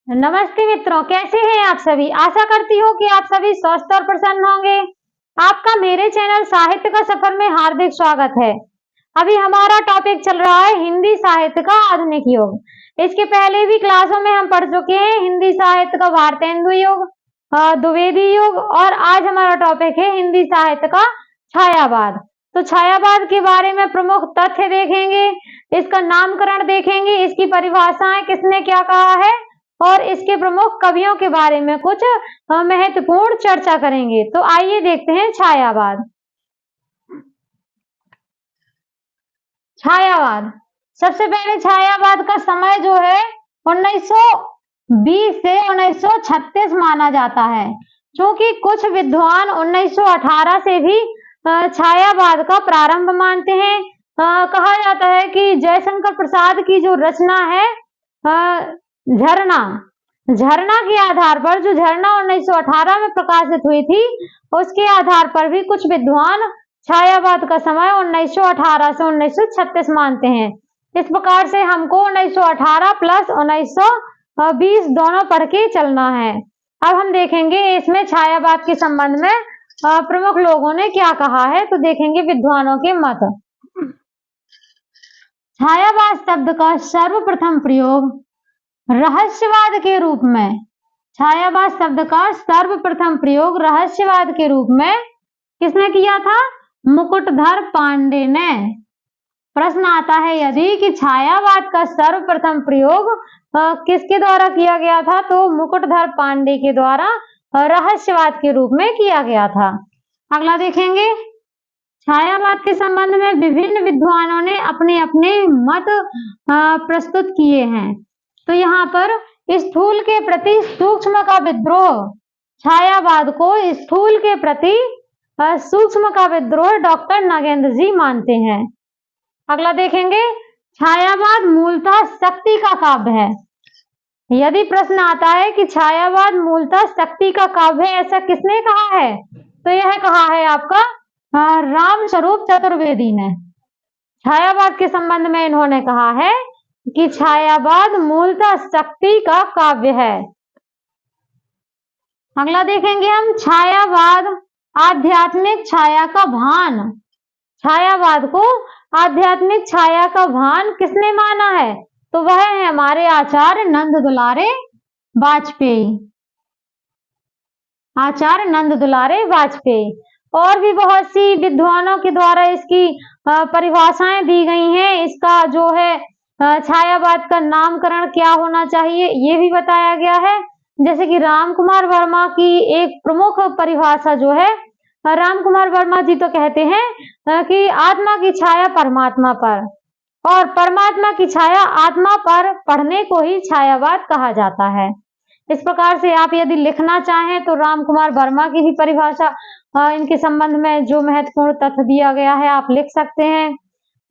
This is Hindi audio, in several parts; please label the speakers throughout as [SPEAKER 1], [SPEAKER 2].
[SPEAKER 1] नमस्ते मित्रों, कैसे हैं आप सभी। आशा करती हूँ कि आप सभी स्वस्थ और प्रसन्न होंगे। आपका मेरे चैनल साहित्य का सफर में हार्दिक स्वागत है। अभी हमारा टॉपिक चल रहा है हिंदी साहित्य का आधुनिक युग। इसके पहले भी क्लासों में हम पढ़ चुके हैं हिंदी साहित्य का भारतेंदु युग, द्विवेदी युग, और आज हमारा टॉपिक है हिंदी साहित्य का छायावाद। तो छायावाद के बारे में प्रमुख तथ्य देखेंगे, इसका नामकरण देखेंगे, इसकी परिभाषाएं किसने क्या कहा है, और इसके प्रमुख कवियों के बारे में कुछ महत्वपूर्ण चर्चा करेंगे। तो आइए देखते हैं छायावाद। छायावाद, सबसे पहले छायावाद का समय जो है 1920 से 1936 माना जाता है, क्योंकि कुछ विद्वान 1918 से भी छायावाद का प्रारंभ मानते हैं। कहा जाता है कि जयशंकर प्रसाद की जो रचना है झरना, झरना के आधार पर, जो झरना 1918 में प्रकाशित हुई थी, उसके आधार पर भी कुछ विद्वान छायावाद का समय 1918 से 1936 मानते हैं। इस प्रकार से हमको 1918 प्लस 1920 दोनों पढ़ के चलना है। अब हम देखेंगे इसमें छायावाद के संबंध में प्रमुख लोगों ने क्या कहा है, तो देखेंगे विद्वानों के मत। छायावाद शब्द का सर्वप्रथम प्रयोग रहस्यवाद के रूप में, छायावाद शब्द का सर्वप्रथम प्रयोग रहस्यवाद के रूप में किसने किया था? मुकुटधर पांडे ने। प्रश्न आता है यदि कि छायावाद का सर्वप्रथम प्रयोग किसके द्वारा किया गया था, तो मुकुटधर पांडे के द्वारा रहस्यवाद के रूप में किया गया था। अगला देखेंगे, छायावाद के संबंध में विभिन्न विद्वानों ने अपने अपने मत प्रस्तुत किए हैं। तो यहाँ पर स्थूल के प्रति सूक्ष्म का विद्रोह, छायावाद को स्थूल के प्रति सूक्ष्म का विद्रोह डॉक्टर नागेंद्र जी मानते हैं। अगला देखेंगे, छायावाद मूलतः शक्ति का काव्य है। यदि प्रश्न आता है कि छायावाद मूलतः शक्ति का काव्य है, ऐसा किसने कहा है, तो यह कहा है आपका रामस्वरूप चतुर्वेदी ने। छायावाद के संबंध में इन्होंने कहा है कि छायावाद मूलतः शक्ति का काव्य है। अगला देखेंगे हम, छायावाद आध्यात्मिक छाया का भान। छायावाद को आध्यात्मिक छाया का भान किसने माना है, तो वह है हमारे आचार्य नंद दुलारे वाजपेयी, आचार्य नंद दुलारे वाजपेयी। और भी बहुत सी विद्वानों के द्वारा इसकी परिभाषाएं दी गई हैं। इसका जो है छायावाद का नामकरण क्या होना चाहिए, ये भी बताया गया है। जैसे कि राम कुमार वर्मा की एक प्रमुख परिभाषा जो है, राम कुमार वर्मा जी तो कहते हैं कि आत्मा की छाया परमात्मा पर और परमात्मा की छाया आत्मा पर पढ़ने को ही छायावाद कहा जाता है। इस प्रकार से आप यदि लिखना चाहें तो राम कुमार वर्मा की भी परिभाषा, इनके संबंध में जो महत्वपूर्ण तथ्य दिया गया है, आप लिख सकते हैं।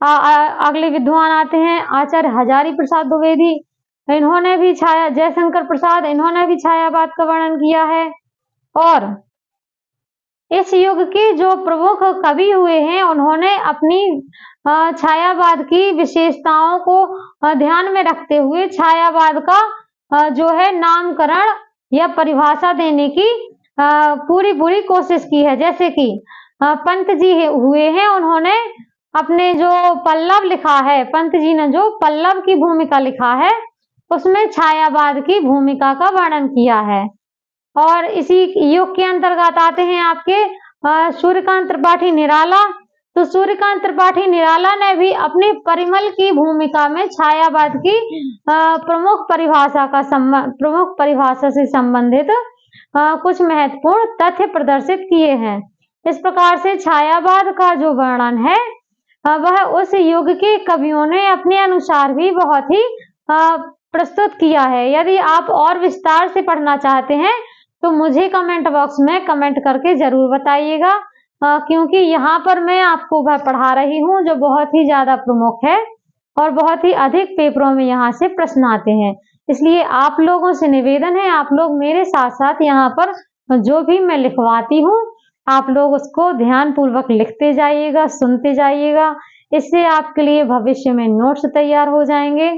[SPEAKER 1] अगले विद्वान आते हैं आचार्य हजारी प्रसाद द्विवेदी। इन्होंने भी जयशंकर प्रसाद, इन्होंने भी छायावाद का वर्णन किया है। और इस युग के जो प्रमुख कवि हुए हैं, उन्होंने अपनी छायावाद की विशेषताओं को ध्यान में रखते हुए छायावाद का जो है नामकरण या परिभाषा देने की पूरी कोशिश की है। जैसे कि पंत जी हुए हैं, उन्होंने अपने जो पल्लव लिखा है, पंत जी ने जो पल्लव की भूमिका लिखा है, उसमें छायावाद की भूमिका का वर्णन किया है। और इसी युग के अंतर्गत आते हैं आपके सूर्यकांत त्रिपाठी निराला। तो सूर्यकांत त्रिपाठी निराला ने भी अपनी परिमल की भूमिका में छायावाद की प्रमुख परिभाषा से संबंधित कुछ महत्वपूर्ण तथ्य प्रदर्शित किए हैं। इस प्रकार से छायावाद का जो वर्णन है वह उस युग के कवियों ने अपने अनुसार भी बहुत ही प्रस्तुत किया है। यदि आप और विस्तार से पढ़ना चाहते हैं तो मुझे कमेंट बॉक्स में कमेंट करके जरूर बताइएगा, क्योंकि यहाँ पर मैं आपको वह पढ़ा रही हूँ जो बहुत ही ज्यादा प्रमुख है और बहुत ही अधिक पेपरों में यहाँ से प्रश्न आते हैं। इसलिए आप लोगों से निवेदन है, आप लोग मेरे साथ साथ यहाँ पर जो भी मैं लिखवाती हूँ, आप लोग उसको ध्यान पूर्वक लिखते जाइएगा, सुनते जाइएगा। इससे आपके लिए भविष्य में नोट्स तैयार हो जाएंगे।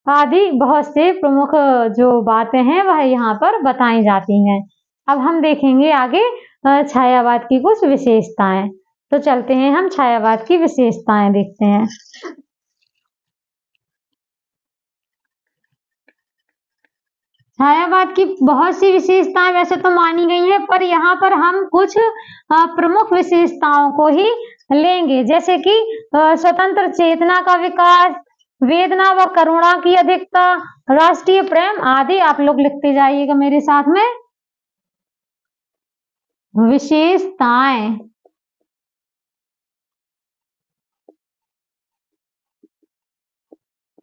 [SPEAKER 1] आदि बहुत से प्रमुख जो बातें हैं वह यहाँ पर बताई जाती हैं। अब हम देखेंगे आगे छायावाद की कुछ विशेषताएं। तो चलते हैं हम छायावाद की विशेषताएं देखते हैं। छायावाद की बहुत सी विशेषताएं वैसे तो मानी गई हैं, पर यहाँ पर हम कुछ प्रमुख विशेषताओं को ही लेंगे, जैसे कि स्वतंत्र चेतना का विकास, वेदना व करुणा की अधिकता, राष्ट्रीय प्रेम आदि। आप लोग लिखते जाइएगा मेरे साथ में। विशेषताएं,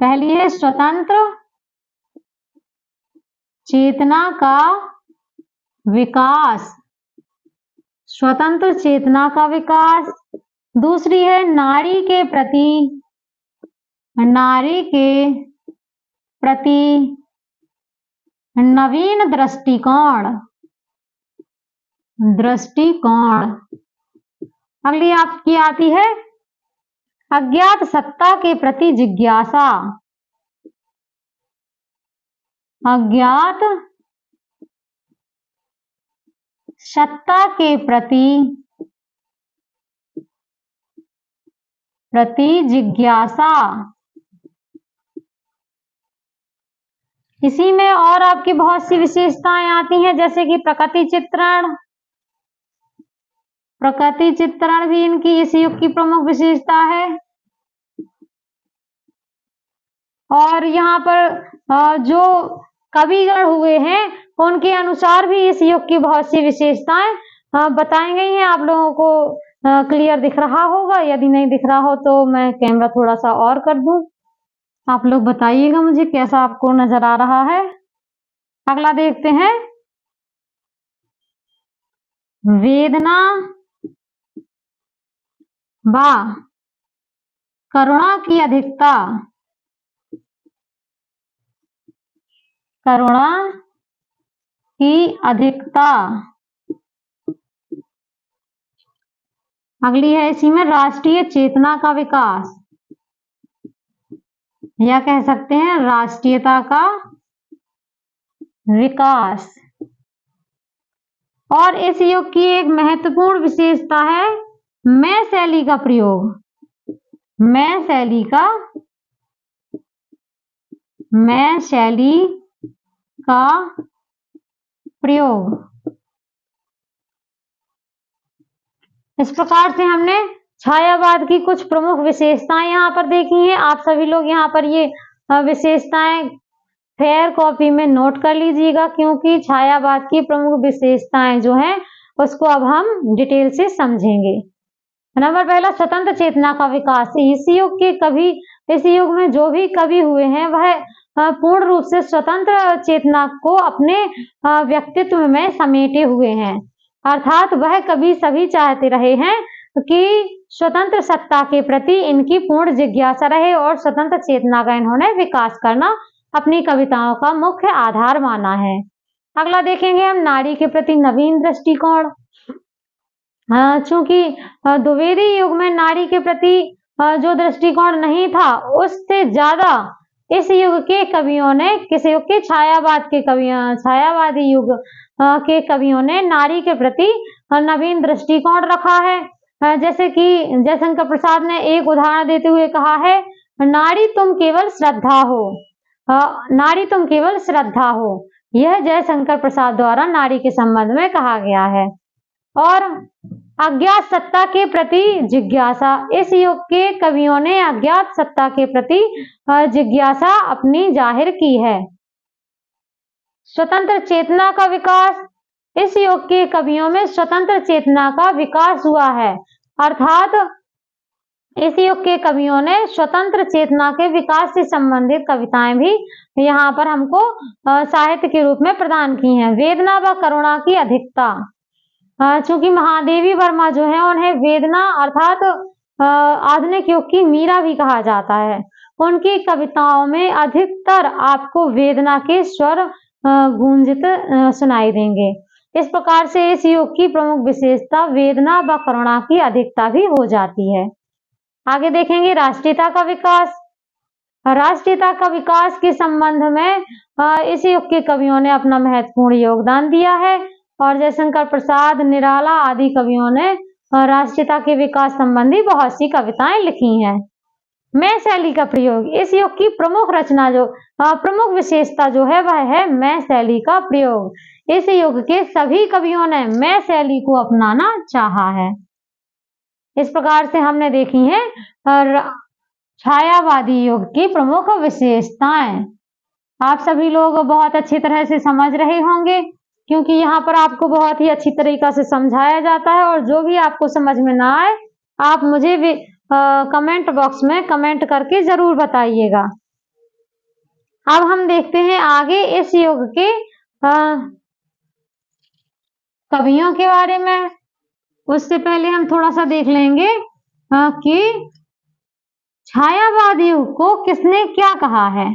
[SPEAKER 1] पहली है स्वतंत्र चेतना का विकास, स्वतंत्र चेतना का विकास। दूसरी है नारी के प्रति नवीन दृष्टिकोण। अगली आपकी आती है अज्ञात सत्ता के प्रति जिज्ञासा। अज्ञात सत्ता के प्रति जिज्ञासा। इसी में और आपकी बहुत सी विशेषताएं आती हैं, जैसे कि प्रकृति चित्रण भी इनकी इस युग की प्रमुख विशेषता है। और यहाँ पर जो कविगण हुए हैं उनके अनुसार भी इस युग की बहुत सी विशेषताएं बताई गई हैं। आप लोगों को क्लियर दिख रहा होगा, यदि नहीं दिख रहा हो तो मैं कैमरा थोड़ा सा और कर दूं। आप लोग बताइएगा मुझे कैसा आपको नजर आ रहा है। अगला देखते हैं वेदना व करुणा की अधिकता। अगली है इसी में राष्ट्रीय चेतना का विकास, या कह सकते हैं राष्ट्रीयता का विकास। और इस युग की एक महत्वपूर्ण विशेषता है मैं शैली का प्रयोग। इस प्रकार से हमने छायावाद की कुछ प्रमुख विशेषताएं यहाँ पर देखी हैं। आप सभी लोग यहाँ पर ये विशेषताएं फेयर कॉपी में नोट कर लीजिएगा, क्योंकि छायावाद की प्रमुख विशेषताएं जो हैं उसको अब हम डिटेल से समझेंगे। नंबर पहला स्वतंत्र चेतना का विकास। इस युग में जो भी कवि हुए हैं वह पूर्ण रूप से स्वतंत्र चेतना को अपने व्यक्तित्व में समेटे हुए हैं, अर्थात वह कवि सभी चाहते रहे हैं कि स्वतंत्र सत्ता के प्रति इनकी पूर्ण जिज्ञासा रहे और स्वतंत्र चेतना का इन्होंने विकास करना अपनी कविताओं का मुख्य आधार माना है। अगला देखेंगे हम नारी के प्रति नवीन दृष्टिकोण। चूंकि द्विवेदी युग में नारी के प्रति जो दृष्टिकोण नहीं था, उससे ज्यादा इस युग के कवियों ने, किस युग के, छायावादी युग के कवियों ने नारी के प्रति नवीन दृष्टिकोण रखा है। जैसे कि जयशंकर प्रसाद ने एक उदाहरण देते हुए कहा है, नारी तुम केवल श्रद्धा हो। यह जयशंकर प्रसाद द्वारा नारी के संबंध में कहा गया है। और अज्ञात सत्ता के प्रति जिज्ञासा। इस युग के कवियों ने अज्ञात सत्ता के प्रति जिज्ञासा अपनी जाहिर की है। स्वतंत्र चेतना का विकास। इस युग के कवियों में स्वतंत्र चेतना का विकास हुआ है, अर्थात इस युग के कवियों ने स्वतंत्र चेतना के विकास से संबंधित कविताएं भी यहाँ पर हमको साहित्य के रूप में प्रदान की हैं। वेदना व करुणा की अधिकता। चूंकि महादेवी वर्मा जो है उन्हें वेदना अर्थात आधुनिक युग की मीरा भी कहा जाता है। उनकी कविताओं में अधिकतर आपको वेदना के स्वर गूंजित सुनाई देंगे। इस प्रकार से इस युग की प्रमुख विशेषता वेदना व करुणा की अधिकता भी हो जाती है। आगे देखेंगे राष्ट्रीयता का विकास। राष्ट्रीयता का विकास के संबंध में इस युग के कवियों ने अपना महत्वपूर्ण योगदान दिया है और जयशंकर प्रसाद, निराला आदि कवियों ने राष्ट्रीयता के विकास संबंधी बहुत सी कविताएं लिखी हैं। मैं शैली का प्रयोग, इस युग की प्रमुख रचना जो प्रमुख विशेषता जो है वह है मैं शैली का प्रयोग। इस युग के सभी कवियों ने मैं शैली को अपनाना चाहा है। इस प्रकार से हमने देखी है छायावादी युग की प्रमुख विशेषताएं। आप सभी लोग बहुत अच्छी तरह से समझ रहे होंगे क्योंकि यहाँ पर आपको बहुत ही अच्छी तरीका से समझाया जाता है और जो भी आपको समझ में ना आए आप मुझे भी कमेंट बॉक्स में कमेंट करके जरूर बताइएगा। अब हम देखते हैं आगे इस युग के कवियों के बारे में। उससे पहले हम थोड़ा सा देख लेंगे कि छायावाद युग को किसने क्या कहा है।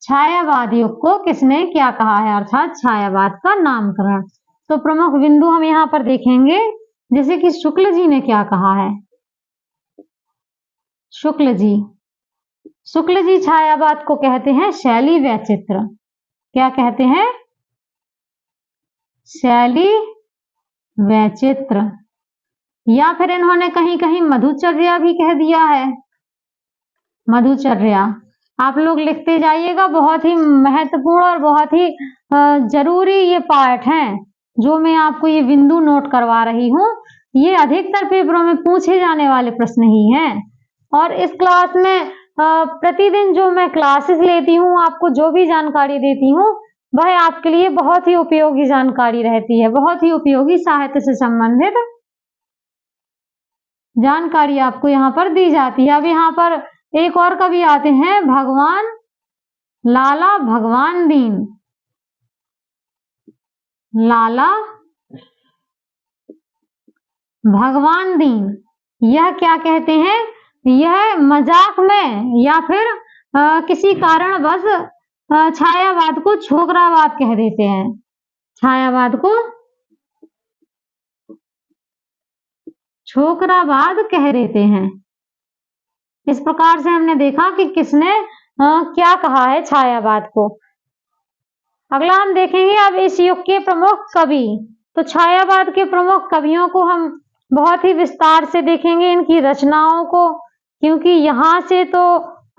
[SPEAKER 1] छायावाद युग को किसने क्या कहा है अर्थात छायावाद का नामकरण। तो प्रमुख बिंदु हम यहाँ पर देखेंगे जैसे कि शुक्ल जी ने क्या कहा है। शुक्ल जी छायावाद को कहते हैं शैली वैचित्र। क्या कहते हैं? शैली वैचित्र, या फिर इन्होंने कहीं कहीं मधुचर्या भी कह दिया है। मधुचर्या आप लोग लिखते जाइएगा, बहुत ही महत्वपूर्ण और बहुत ही जरूरी ये पार्ट है जो मैं आपको ये बिंदु नोट करवा रही हूँ। ये अधिकतर पेपरों में पूछे जाने वाले प्रश्न ही हैं और इस क्लास में प्रतिदिन जो मैं क्लासेस लेती हूँ, आपको जो भी जानकारी देती हूँ वह आपके लिए बहुत ही उपयोगी जानकारी रहती है। बहुत ही उपयोगी साहित्य से संबंधित जानकारी आपको यहाँ पर दी जाती है। अब यहाँ पर एक और कवि आते हैं भगवान लाला भगवान दीन। लाला भगवान दीन, यह क्या कहते हैं? यह मजाक में या फिर किसी कारणवश छायावाद को छोकरावाद कह देते हैं। छायावाद को छोकरावाद कह देते हैं। इस प्रकार से हमने देखा कि किसने क्या कहा है छायावाद को। अगला हम देखेंगे अब इस युग के प्रमुख कवि। तो छायावाद के प्रमुख कवियों को हम बहुत ही विस्तार से देखेंगे, इनकी रचनाओं को, क्योंकि यहाँ से तो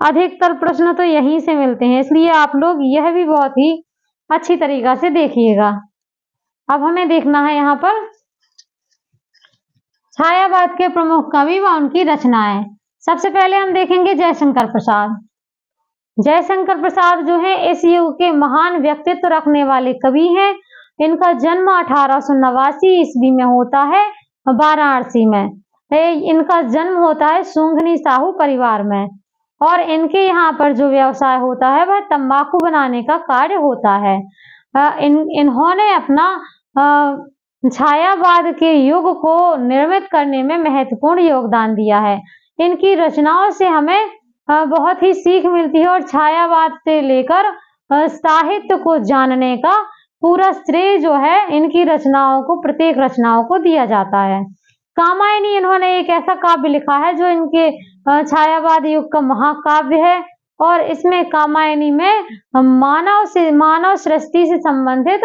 [SPEAKER 1] अधिकतर प्रश्न तो यहीं से मिलते हैं, इसलिए आप लोग यह भी बहुत ही अच्छी तरीका से देखिएगा। अब हमें देखना है यहाँ पर छायावाद के प्रमुख कवि व उनकी रचनाएं। सबसे पहले हम देखेंगे जयशंकर प्रसाद। जयशंकर प्रसाद जो है इस युग के महान व्यक्तित्व रखने वाले कवि हैं। इनका जन्म 1889 ईस्वी में होता है वाराणसी में। इनका जन्म होता है सुंघनी साहू परिवार में और इनके यहाँ पर जो व्यवसाय होता है वह तंबाकू बनाने का कार्य होता है। इन्होंने अपना छायावाद के युग को निर्मित करने में महत्वपूर्ण योगदान दिया है। इनकी रचनाओं से हमें बहुत ही सीख मिलती है और छायावाद से लेकर साहित्य को जानने का पूरा श्रेय जो है इनकी रचनाओं को, प्रत्येक रचनाओं को दिया जाता है। कामायनी इन्होंने एक ऐसा काव्य लिखा है जो इनके छायावाद युग का महाकाव्य है और इसमें कामायनी में मानव सृष्टि से संबंधित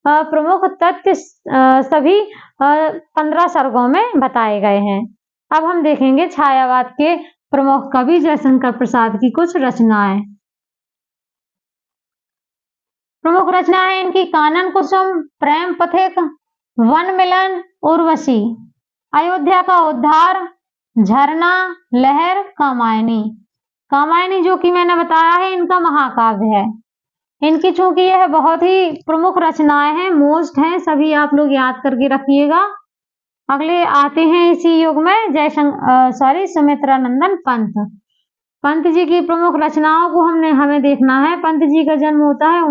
[SPEAKER 1] प्रमुख तथ्य सभी 15 सर्गों में बताए गए हैं। अब हम देखेंगे छायावाद के प्रमुख कवि जयशंकर प्रसाद की कुछ रचनाएं। प्रमुख रचनाएं इनकी कानन कुसुम, प्रेम पथिक, वन मिलन, उर्वशी, अयोध्या का उद्धार, झरना, लहर, कामायनी। कामायनी जो कि मैंने बताया है इनका महाकाव्य है। इनकी चूंकि यह बहुत ही प्रमुख रचनाएं हैं, मोस्ट हैं, सभी आप लोग याद करके रखिएगा। अगले आते हैं इसी युग में सुमित्रा नंदन पंत। पंत जी की प्रमुख रचनाओं को हमें देखना है। पंत जी का जन्म होता है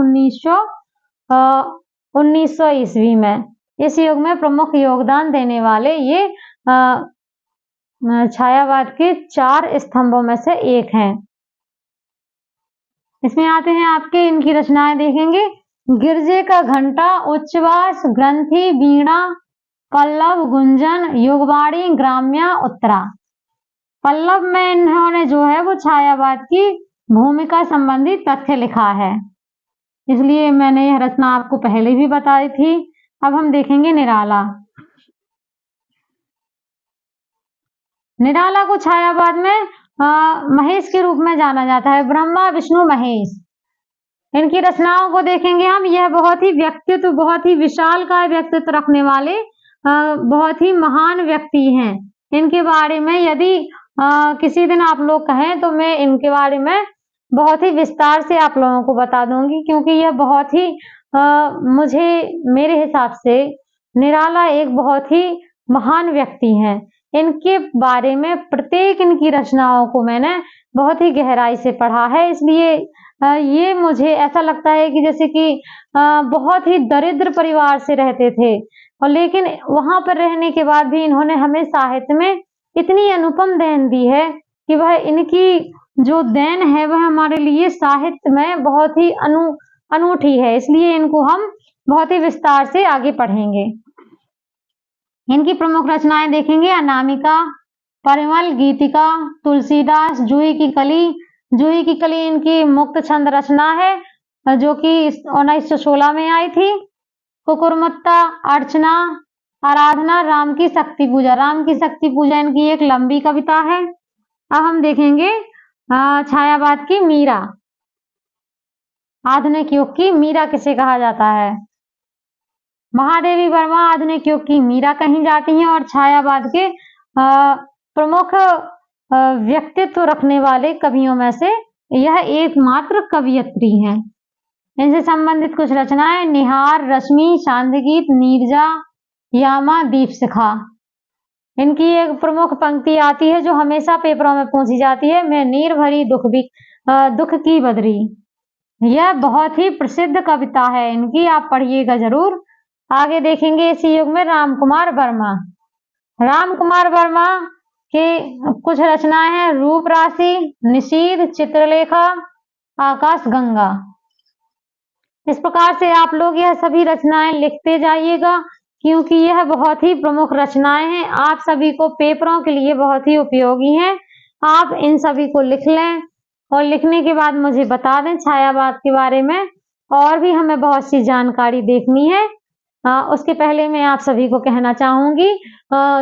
[SPEAKER 1] 1900 ईस्वी में। इस युग में प्रमुख योगदान देने वाले ये छायावाद के 4 स्तंभों में से एक हैं। इसमें आते हैं आपके, इनकी रचनाएं देखेंगे। गिरजे का घंटा, उच्चवास, ग्रंथि, वीणा, पल्लव, गुंजन, युगवाणी, ग्राम्या, उत्तरा। पल्लव में इन्होंने जो है वो छायावाद की भूमिका संबंधी तथ्य लिखा है, इसलिए मैंने यह रचना आपको पहले भी बताई थी। अब हम देखेंगे निराला। निराला को छायावाद में महेश के रूप में जाना जाता है, ब्रह्मा विष्णु महेश। इनकी रचनाओं को देखेंगे हम, यह बहुत ही विशालकाय व्यक्तित्व रखने वाले बहुत ही महान व्यक्ति हैं। इनके बारे में यदि किसी दिन आप लोग कहें तो मैं इनके बारे में बहुत ही विस्तार से आप लोगों को बता दूंगी, क्योंकि यह बहुत ही मेरे हिसाब से निराला एक बहुत ही महान व्यक्ति हैं। इनके बारे में प्रत्येक इनकी रचनाओं को मैंने बहुत ही गहराई से पढ़ा है, इसलिए ये मुझे ऐसा लगता है कि जैसे कि बहुत ही दरिद्र परिवार से रहते थे, और लेकिन वहां पर रहने के बाद भी इन्होंने हमें साहित्य में इतनी अनुपम देन दी है कि वह इनकी जो देन है वह हमारे लिए साहित्य में बहुत ही अनूठी है, इसलिए इनको हम बहुत ही विस्तार से आगे पढ़ेंगे। इनकी प्रमुख रचनाएं देखेंगे, अनामिका, परिमल, गीतिका, तुलसीदास, जूही की कली। जूही की कली इनकी मुक्त छंद रचना है जो कि 1916 में आई थी। कुकुरमुत्ता, अर्चना, आराधना, राम की शक्ति पूजा। राम की शक्ति पूजा इनकी एक लंबी कविता है। अब हम देखेंगे छायावाद की मीरा। आधुनिक युग की मीरा किसे कहा जाता है? महादेवी वर्मा आधुनिक युग की मीरा कही जाती हैं और छायावाद के प्रमुख व्यक्तित्व रखने वाले कवियों में से यह एकमात्र कवियत्री हैं। इनसे संबंधित कुछ रचनाएं, निहार, रश्मि, शांतिगीत, नीरजा, यामा, दीपशिखा। इनकी एक प्रमुख पंक्ति आती है जो हमेशा पेपरों में पूछी जाती है, मैं नीर भरी दुख की बदरी। यह बहुत ही प्रसिद्ध कविता है इनकी, आप पढ़िएगा जरूर। आगे देखेंगे इसी युग में राम कुमार वर्मा। राम कुमार वर्मा के कुछ रचनाएं हैं, रूप राशि, निशीथ, चित्रलेखा, आकाश गंगा। इस प्रकार से आप लोग यह सभी रचनाएं लिखते जाइएगा, क्योंकि यह बहुत ही प्रमुख रचनाएं हैं, आप सभी को पेपरों के लिए बहुत ही उपयोगी हैं। आप इन सभी को लिख लें और लिखने के बाद मुझे बता दें छायावाद के बारे में, और भी हमें बहुत सी जानकारी देखनी है। उसके पहले मैं आप सभी को कहना चाहूंगी,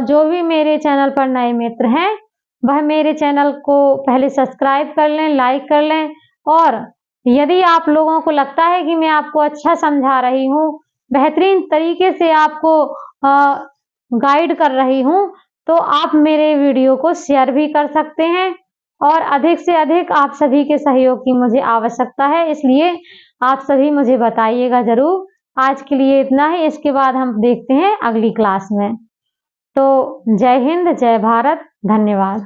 [SPEAKER 1] जो भी मेरे चैनल पर नए मित्र हैं वह मेरे चैनल को पहले सब्सक्राइब कर लें, लाइक कर लें, और यदि आप लोगों को लगता है कि मैं आपको अच्छा समझा रही हूँ, बेहतरीन तरीके से आपको गाइड कर रही हूँ, तो आप मेरे वीडियो को शेयर भी कर सकते हैं, और अधिक से अधिक आप सभी के सहयोग की मुझे आवश्यकता है, इसलिए आप सभी मुझे बताइएगा जरूर। आज के लिए इतना ही, इसके बाद हम देखते हैं अगली क्लास में। तो जय हिंद, जय भारत, धन्यवाद।